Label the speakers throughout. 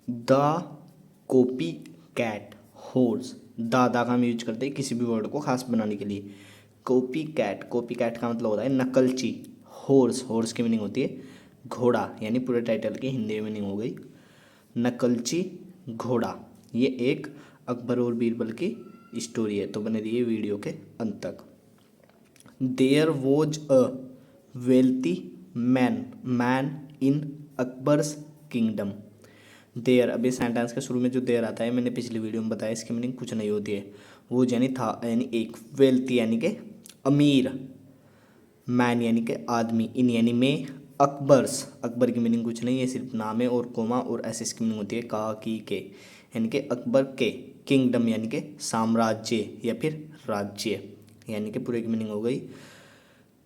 Speaker 1: The copy cat horse, दा का हम यूज करते हैं किसी भी वर्ड को खास बनाने के लिए। कॉपी कैट का मतलब होता है नकलची। हॉर्स की मीनिंग होती है घोड़ा, यानी पूरे टाइटल की हिंदी में मीनिंग हो गई नकलची घोड़ा। ये एक अकबर और बीरबल की स्टोरी है, तो बने रहिए वीडियो के अंत तक। There was a wealthy man in Akbar's kingdom. There, अभी सेंटेंस के शुरू में जो देयर आता है मैंने पिछली वीडियो में बताया, इसकी मीनिंग कुछ नहीं होती है। वो यानी था, यानी एक, वेल्थी यानी कि अमीर, मैन यानी कि आदमी, इन यानी में, अकबर्स, अकबर की मीनिंग कुछ नहीं है, सिर्फ नाम है, और कोमा और ऐसे इसकी मीनिंग होती है का की के, यानी कि अकबर के, किंगडम यानी कि साम्राज्य या फिर राज्य, यानी कि पूरे की मीनिंग हो गई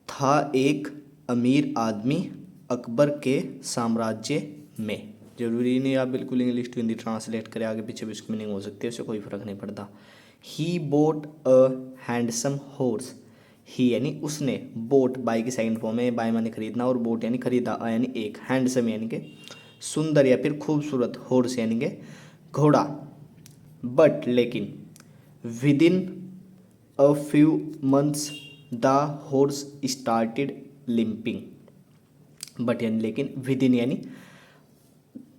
Speaker 1: था एक अमीर आदमी अकबर के साम्राज्य में। जरूरी नहीं आप बिल्कुल इंग्लिश टू हिंदी ट्रांसलेट करें, आगे पीछे भी उसकी मीनिंग हो सकती है, उससे कोई फर्क नहीं पड़ता। ही बोट अ हैंडसम हॉर्स, ही यानी उसने, बोट बाय की सेकंड फॉर्म है, बाय माने खरीदना और बोट यानी खरीदा, अ यानी एक, हैंडसम यानी कि सुंदर या फिर खूबसूरत, हॉर्स यानी कि घोड़ा। बट लेकिन, with in a few months the horse started limping. But यानी लेकिन, विद इन यानी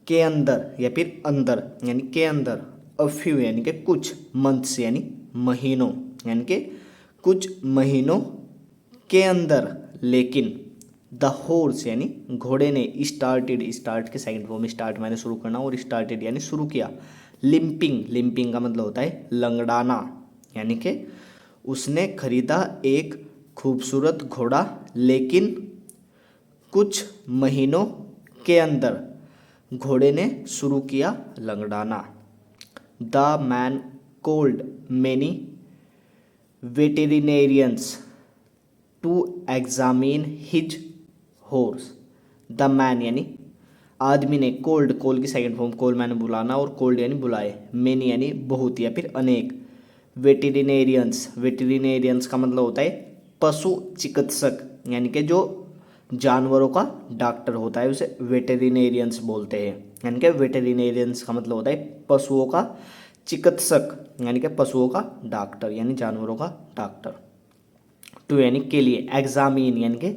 Speaker 1: के अंदर या फिर अंदर, यानी के अंदर, अ फ्यू यानी कि कुछ, मंथ्स यानी महीनों, यानी कि कुछ महीनों के अंदर, लेकिन द हॉर्स यानी घोड़े ने, स्टार्टेड, स्टार्ट के सेकंड फॉर्म, स्टार्ट मैंने शुरू करना और स्टार्टेड यानी शुरू किया, लिम्पिंग का मतलब होता है लंगड़ाना, यानी कि उसने खरीदा एक खूबसूरत घोड़ा, लेकिन कुछ महीनों के अंदर घोड़े ने शुरू किया लंगड़ाना। The man called many veterinarians to examine his horse. The man यानी आदमी ने, कोल की सेकंड फॉर्म, कोल मैंने बुलाना और कोल्ड यानी बुलाए, मेनी यानी बहुत या फिर अनेक, वेटेरिनेरियंस का मतलब होता है पशु चिकित्सक, यानी कि जो जानवरों का डॉक्टर होता है उसे वेटेरिनेरियंस बोलते हैं, यानी कि वेटेरिनेरियंस का मतलब होता है पशुओं का चिकित्सक, यानी कि पशुओं का डॉक्टर, यानी जानवरों का डॉक्टर। टू यानी के लिए, एग्जामिन यानी कि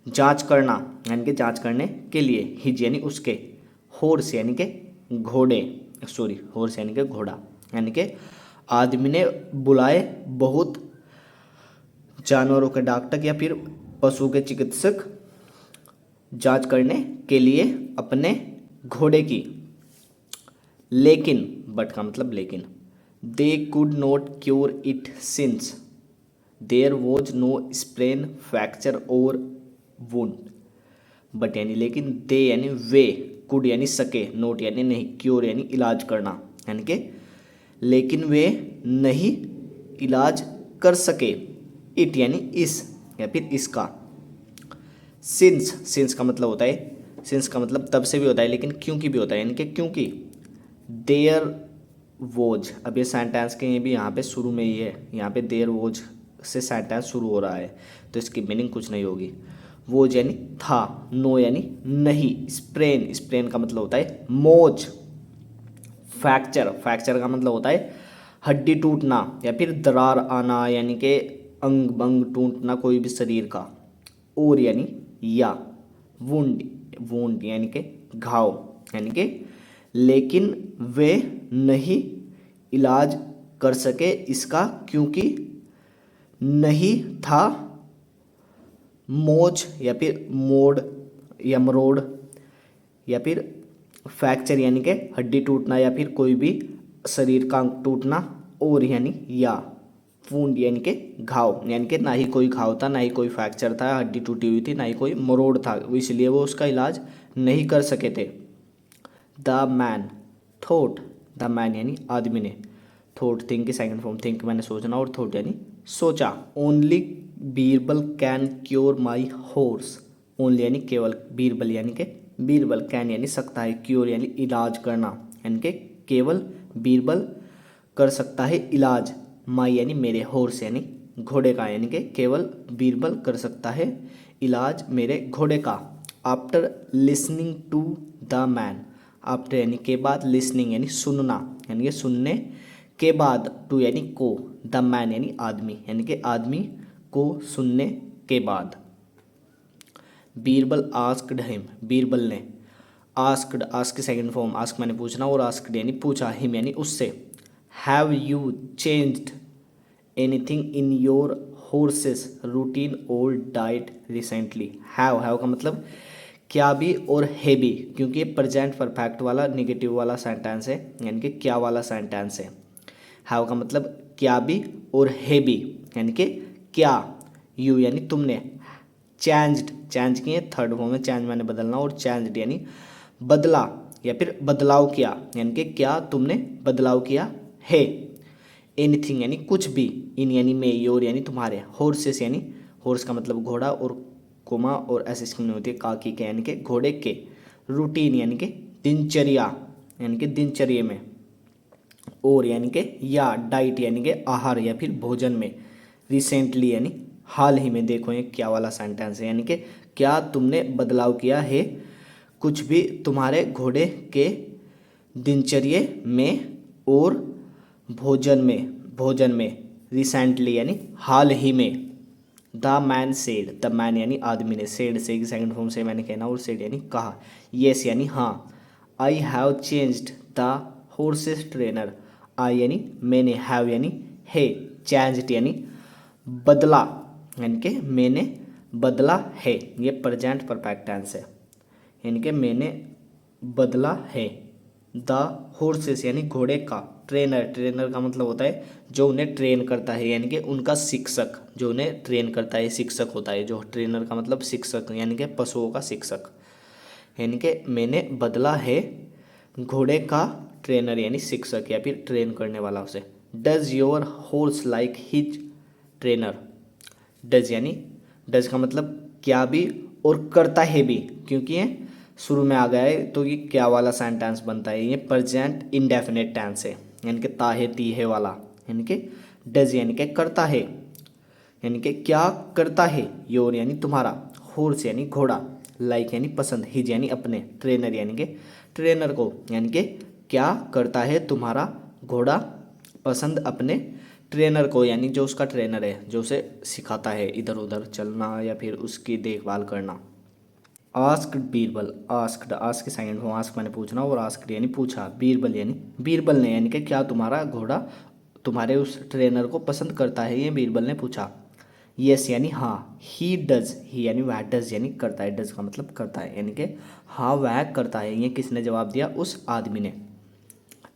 Speaker 1: जांच करना, यानी कि जांच करने के लिए, हिज यानी उसके, हॉर्स यानी कि घोड़े, सॉरी हॉर्स यानी कि घोड़ा, यानी कि आदमी ने बुलाए बहुत जानवरों के डॉक्टर या फिर पशु के चिकित्सक जांच करने के लिए अपने घोड़े की। लेकिन, बट का मतलब लेकिन, they could not cure it since there was no sprain fracture or wound. But यानी लेकिन, दे यानी वे, कुड यानी सके, नोट यानी नहीं, क्योर यानी इलाज करना, यानी कि लेकिन वे नहीं इलाज कर सके, इट यानी इस या फिर इसका, सिंस का मतलब होता है, सिंस का मतलब तब से भी होता है, लेकिन क्योंकि भी होता है, यानी कि क्योंकि देयर वोज, अब ये सेंटेंस के ये भी यहाँ पे शुरू में ही है, यहाँ पे देयर वोज से सेंटेंस शुरू हो रहा है, तो इसकी मीनिंग कुछ नहीं होगी। वोज यानी था, नो यानी नहीं, स्प्रेन का मतलब होता है मोच, फ्रैक्चर का मतलब होता है हड्डी टूटना या फिर दरार आना, यानी कि अंग बंग टूटना कोई भी शरीर का, और यानी या, वुंड यानी कि घाव, यानी कि लेकिन वे नहीं इलाज कर सके इसका, क्योंकि नहीं था मोच या फिर मोड़ या मरोड़, या फिर फ्रैक्चर यानी कि हड्डी टूटना या फिर कोई भी शरीर का अंग टूटना, और यानी या, वुंड यानी कि घाव, यानी कि ना ही कोई घाव था, ना ही कोई फ्रैक्चर था, हड्डी टूटी हुई थी, ना ही कोई मरोड़ था, इसलिए वो उसका इलाज नहीं कर सके थे। The man thought, the man यानी आदमी ने, थॉट थिंक की सेकंड फॉर्म, थिंक मैंने सोचना और थॉट यानी सोचा, only Birbal can cure my horse, only यानी केवल, बीरबल यानी कि बीरबल, कैन यानी सकता है, क्योर यानी इलाज करना, यानी कि केवल बीरबल कर सकता है इलाज, माई यानी मेरे, हॉर्स यानी घोड़े का, यानी कि केवल बीरबल कर सकता है इलाज मेरे घोड़े का। After listening to the man, after यानी के बाद, लिसनिंग यानी सुनना यानी कि सुनने के बाद, टू यानी को, द मैन यानी आदमी यानी कि आदमी को सुनने के बाद। बीरबल आस्क्ड हिम, बीरबल ने, आस्क्ड, आस्क की सेकंड फॉर्म, आस्क मैंने पूछना और आस्क्ड यानी पूछा, हिम यानी उससे। Have you changed anything in your horses routine और डाइट रिसेंटली। हैव का मतलब क्या भी और है भी, क्योंकि ये प्रेजेंट परफेक्ट वाला नेगेटिव वाला सेंटेंस है यानी कि क्या वाला सेंटेंस है। हैव का मतलब क्या भी और है भी यानी कि क्या, यू यानी तुमने, चेंज्ड, चेंज किए थर्ड फॉर्म में, चेंज मैंने बदलना, और चेंज्ड यानी बदला या फिर बदलाव किया यानी कि क्या तुमने बदलाव किया है। एनीथिंग यानी कुछ भी, इन यानी में, योर यानी तुम्हारे, हॉर्सेस यानी, हॉर्स का मतलब घोड़ा और कोमा और ऐसे स्किन होती है काकी के यानी कि घोड़े के, रूटीन यानी कि दिनचर्या यानी कि दिनचर्या में, और यानी कि या डाइट यानी कि आहार या फिर भोजन में, रिसेंटली यानी हाल ही में। देखो ये क्या वाला सेंटेंस है यानी कि क्या तुमने बदलाव किया है कुछ भी तुम्हारे घोड़े के दिनचर्या में और भोजन में, रिसेंटली यानी हाल ही में। The man said, the man यानी आदमी ने, सेड से सेकंड फॉर्म से मैंने कहना, और सेड यानी कहा। येस यानी हाँ। I have changed the horse's trainer, I यानी मैंने, हैव यानी है, चेंज्ड यानी बदला यानी कि मैंने बदला है, ये प्रेजेंट परफेक्ट टेंस है यानी कि मैंने बदला है। द हॉर्सेस यानी घोड़े का, ट्रेनर, ट्रेनर का मतलब होता है जो उन्हें ट्रेन करता है यानी कि उनका शिक्षक, जो उन्हें ट्रेन करता है शिक्षक होता है, जो ट्रेनर का मतलब शिक्षक यानी कि पशुओं का शिक्षक, यानी कि मैंने बदला है घोड़े का ट्रेनर यानी शिक्षक या फिर ट्रेन करने वाला उसे। Does your horse like his trainer, does यानी, डज का मतलब क्या भी और करता है भी, क्योंकि ये शुरू में आ गया है तो ये क्या वाला सेंटेंस बनता है, ये प्रेजेंट इंडेफिनिट टेंस है यानी कि ताहे तीहे वाला, यानी कि डज यानी कि करता है यानी कि क्या करता है, योर यानी तुम्हारा, हॉर्स यानी घोड़ा, लाइक यानी पसंद, हिज यानी अपने, ट्रेनर यानी कि ट्रेनर को, यानी कि क्या करता है तुम्हारा घोड़ा पसंद अपने ट्रेनर को, यानी जो उसका ट्रेनर है जो उसे सिखाता है इधर उधर चलना या फिर उसकी देखभाल करना। आस्क्ड बीरबल, आस्क्ड, आस्क की सेकंड फॉर्म, आस्क मैंने पूछना और आस्क्ड यानी पूछा, बीरबल यानी बीरबल ने, यानी कि क्या तुम्हारा घोड़ा तुम्हारे उस ट्रेनर को पसंद करता है, ये बीरबल ने पूछा। यस यानी हाँ। ही डज, ही यानी वह, डज यानी करता है, डज का मतलब करता है यानी कि हाँ वह करता है, ये किसने जवाब दिया, उस आदमी ने।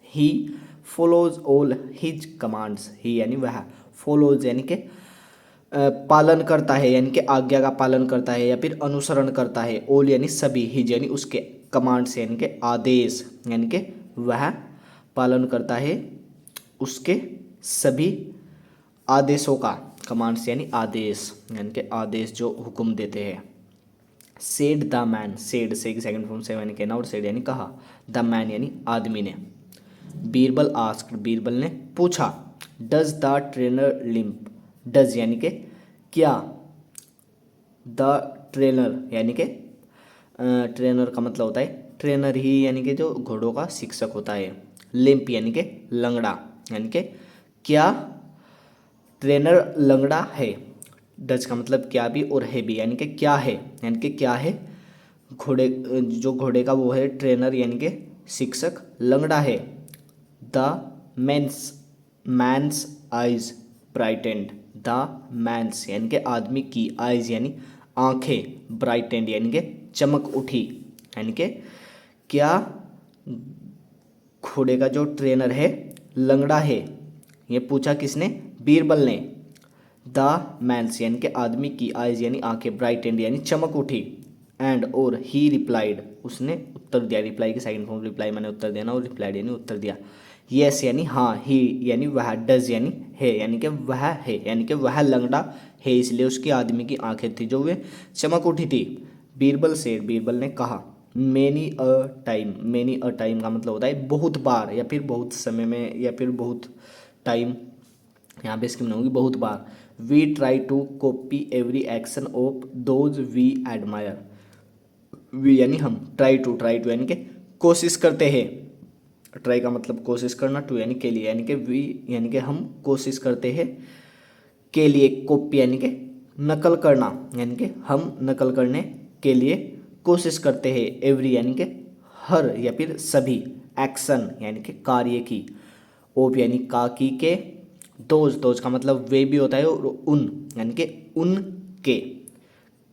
Speaker 1: He follows all his commands, he यानी वह, फॉलोज यानी कि पालन करता है यानी कि आज्ञा का पालन करता है या फिर अनुसरण करता है, ऑल यानी सभी, हिज यानी उसके, कमांड्स यानी कि आदेश, यानी कि वह पालन करता है उसके सभी आदेशों का, कमांड्स यानी आदेश, यानी कि आदेश जो हुक्म देते हैं। सेड द मैन, सेड से सेकंड फॉर्म से मैंने कहना और सेड यानी कहा, द मैन यानी आदमी ने। बीरबल आस्क्ड, बीरबल ने पूछा। Does the trainer limp, does यानी कि क्या, द ट्रेनर यानी कि ट्रेनर का मतलब होता है ट्रेनर ही यानी कि जो घोड़ों का शिक्षक होता है, लिम्प यानी कि लंगड़ा, यानी कि क्या ट्रेनर लंगड़ा है, डज का मतलब क्या भी और है भी, यानी कि क्या है, यानी कि क्या है घोड़े, जो घोड़े का वो है ट्रेनर यानी कि शिक्षक लंगड़ा है। The man's eyes brightened, the man's यानी कि आदमी की, आइज यानी आंखें, ब्राइटेंड यानी कि चमक उठी, यानी कि क्या घोड़े का जो ट्रेनर है लंगड़ा है, ये पूछा किसने, बीरबल ने। द मैंस यानी कि आदमी की, आइज यानी आंखें, ब्राइटेंड यानी चमक उठी, एंड और ही रिप्लाइड, उसने उत्तर दिया, रिप्लाई की सेकंड फॉर्म रिप्लाई मैंने उत्तर देना और रिप्लाइड यानी उत्तर दिया। यस यानी हाँ, ही यानी वह, डज यानी है, यानी कि वह है, यानी कि वह लंगड़ा है इसलिए उसकी आदमी की आंखें थी जो वे चमक उठी थी। बीरबल से, बीरबल ने कहा। Many a time, many a time का मतलब होता है बहुत बार या फिर बहुत समय में या फिर बहुत टाइम, यहाँ पे इसकी होगी बहुत बार। We try to copy every action of those we admire, we यानी हम, ट्राई टू यानी कि कोशिश करते हैं। ट्राई का मतलब कोशिश करना, टू यानी के लिए, यानी कि वी यानी कि हम कोशिश करते हैं के लिए, कॉपी यानी कि नकल करना, यानी कि हम नकल करने के लिए कोशिश करते हैं। एवरी यानी कि हर या फिर सभी, एक्शन यानी कि कार्य की, ओप यानी का की के, दोज का मतलब वे भी होता है, और उन यानी कि उनके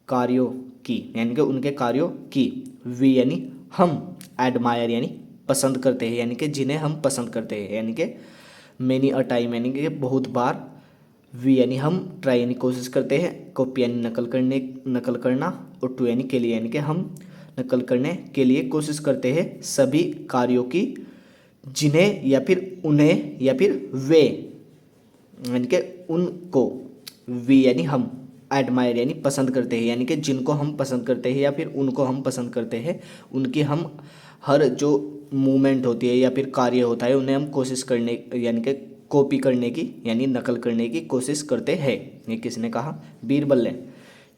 Speaker 1: कार्यों की, यानी कि उनके कार्यों की, वी यानी हम, एडमायर यानी पसंद करते हैं, यानी कि जिन्हें हम पसंद करते हैं, यानी कि मैनी अ टाइम यानी कि बहुत बार, वी यानी हम, ट्राई यानी कोशिश करते हैं, कॉपी यानी नकल करना, और टू यानी के लिए, यानी कि हम नकल करने के लिए कोशिश करते हैं सभी कार्यों की, जिन्हें या फिर उन्हें या फिर वे यानी कि उनको, वी यानी हम, एडमायर यानी पसंद करते हैं, यानी कि जिनको हम पसंद करते हैं या फिर उनको हम पसंद करते हैं, उनकी हम हर जो मूवमेंट होती है या फिर कार्य होता है उन्हें हम कोशिश करने यानी कि कॉपी करने की यानी नकल करने की कोशिश करते हैं। ये किसने कहा? बीरबल ने।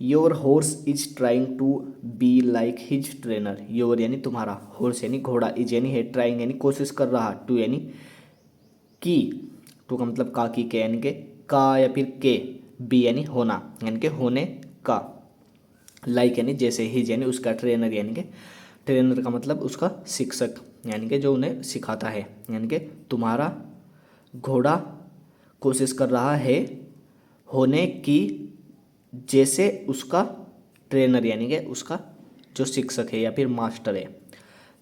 Speaker 1: Your horse is trying to be like his trainer. Your यानी तुम्हारा, हॉर्स यानी घोड़ा, इज यानी है, ट्राइंग यानी कोशिश कर रहा, टू यानी की, टू का मतलब का की के, यानी कि का या फिर के, बी यानी होना यानी कि होने का, लाइक यानी जैसे, हिज यानी उसका, ट्रेनर यानी कि ट्रेनर का मतलब उसका शिक्षक, यानी कि जो उन्हें सिखाता है, यानी कि तुम्हारा घोड़ा कोशिश कर रहा है होने की जैसे उसका ट्रेनर, यानी कि उसका जो शिक्षक है या फिर मास्टर है।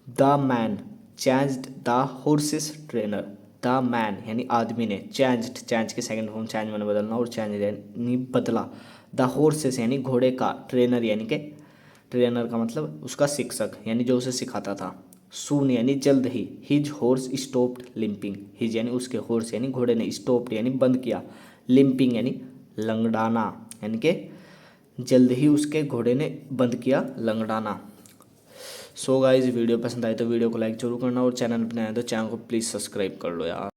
Speaker 1: The man changed the horse's trainer. The man यानी आदमी ने, चेंज के सेकंड फॉर्म चेंज मैंने बदलना, और चेंज यानी बदला, द हॉर्सेस यानी घोड़े का, ट्रेनर यानी कि ट्रेनर का मतलब उसका शिक्षक यानी जो उसे सिखाता था। सून यानी जल्द ही, his horse stopped limping. His यानी उसके, हॉर्स यानी घोड़े ने, स्टॉप्ड यानी बंद किया, लिंपिंग यानी लंगड़ाना, यानी कि जल्द ही उसके घोड़े ने बंद किया लंगड़ाना। सो गाइस, वीडियो पसंद आए तो वीडियो को लाइक जरूर करना, और चैनल पर नया है तो चैनल को प्लीज़ सब्सक्राइब कर लो यार।